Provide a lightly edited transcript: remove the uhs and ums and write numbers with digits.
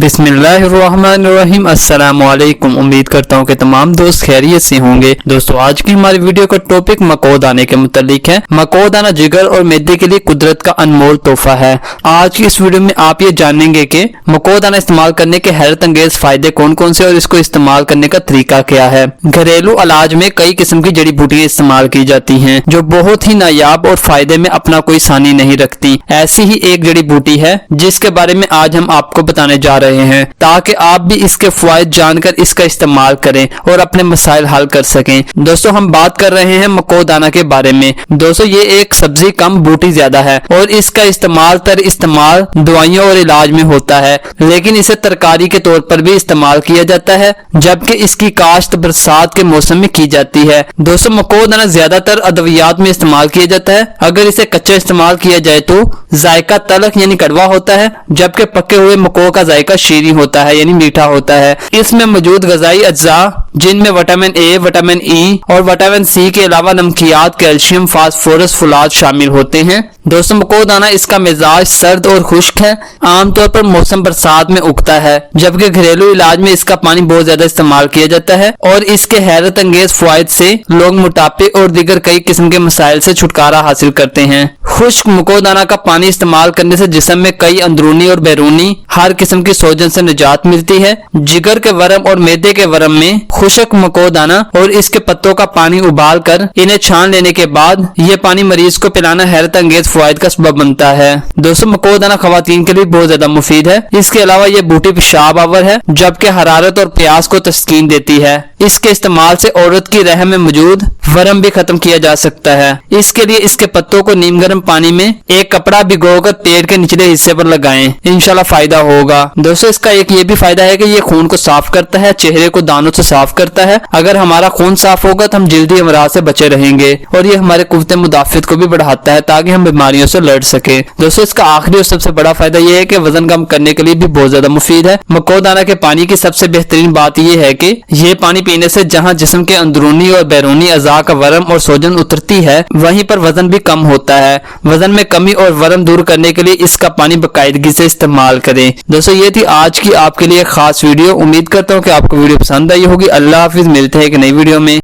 बिस्मिल्लाहिर्रहमानिर्रहीम। अस्सलाम वालेकुम। उम्मीद करता हूँ कि तमाम दोस्त खैरियत से होंगे। दोस्तों, आज की हमारी वीडियो का टॉपिक मकोदाने के मुतालिक है। मकोदाना जिगर और मैदे के लिए कुदरत का अनमोल तोहफा है। आज की इस वीडियो में आप ये जानेंगे कि मकोदाना इस्तेमाल करने के हैरत अंगेज फायदे कौन कौन से और इसको इस्तेमाल करने का तरीका क्या है। घरेलू इलाज में कई किस्म की जड़ी बूटियां इस्तेमाल की जाती हैं जो बहुत ही नायाब और फायदे में अपना कोई सानी नहीं रखती। ऐसी ही एक जड़ी बूटी है जिसके बारे में आज हम आपको बताने जा रहे हैं ताकि आप भी इसके फायदे जानकर इसका इस्तेमाल करें और अपने मसाइल हल कर सकें। दोस्तों, हम बात कर रहे हैं मकोदाना के बारे में। दोस्तों, ये एक सब्जी कम बूटी ज्यादा है और इसका इस्तेमाल दवाइयों और इलाज में होता है, लेकिन इसे तरकारी के तौर पर भी इस्तेमाल किया जाता है, जबकि इसकी काश्त बरसात के मौसम में की जाती है। दोस्तों, मकोदाना ज्यादातर अद्वियात में इस्तेमाल किया जाता है। अगर इसे कच्चा इस्तेमाल किया जाए तो जायका तलख यानी कड़वा होता है, जबकि पके हुए मको का जायका शीरी होता है यानी मीठा होता है। इसमें मौजूद गजाई अज्जा जिनमें विटामिन ए, विटामिन ई और विटामिन सी के अलावा नमकियात, कैल्शियम, फास्फोरस, फुलाद शामिल होते हैं। दोस्तों, मकोदाना इसका मिजाज सर्द और खुश्क है। आमतौर पर मौसम बरसात में उगता है, जबकि घरेलू इलाज में इसका पानी बहुत ज्यादा इस्तेमाल किया जाता है और इसके हैरत अंगेज फायदे से लोग मोटापे और दीगर कई किस्म के मसाइल से छुटकारा हासिल करते हैं। खुश्क मकोदाना का पानी इस्तेमाल करने से जिस्म में कई अंदरूनी और बैरूनी हर किस्म की सोजन से निजात मिलती है। जिगर के वरम और मैदे के वरम में खुश्क मकोदाना और इसके पत्तों का पानी उबाल कर इन्हें छान लेने के बाद ये पानी मरीज को पिलाना हैरत अंगेज फायदे का सबब बनता है। दोस्तों, मकोदाना खवातीन के लिए बहुत ज्यादा मुफीद है। इसके अलावा ये बूटी पेशाब आवर है, जबकि हरारत और प्यास को तस्कीन देती है। इसके इस्तेमाल से औरत की रहम में मौजूद वरम भी खत्म किया जा सकता है। इसके लिए इसके पत्तों को नीम गर्म पानी में एक कपड़ा भिगोकर पेट के निचले हिस्से पर लगाएं, इंशाल्लाह फायदा होगा। दोस्तों, इसका एक ये भी फायदा है कि ये खून को साफ करता है, चेहरे को दानों से साफ करता है। अगर हमारा खून साफ होगा तो हम जल्दी अमराज से बचे रहेंगे और ये हमारे कुव्वत मुदाफित को भी बढ़ाता है ताकि हम बीमारियों से लड़ सके। दोस्तों, इसका आखिरी और सबसे बड़ा फायदा यह है कि वजन कम करने के लिए भी बहुत ज्यादा मुफीद है। मकोदाना के पानी की सबसे बेहतरीन बात यह है कि ये पानी पीने से जहाँ जिस्म के अंदरूनी और बैरूनी अज़ा का वरम और सोजन उतरती है, वहीं पर वजन भी कम होता है। वजन में कमी और वरम दूर करने के लिए इसका पानी बाकायदगी से इस्तेमाल करें। दोस्तों, ये थी आज की आपके लिए खास वीडियो। उम्मीद करता हूँ कि आपको वीडियो पसंद आई होगी। अल्लाह हाफिज, मिलते हैं एक नई वीडियो में।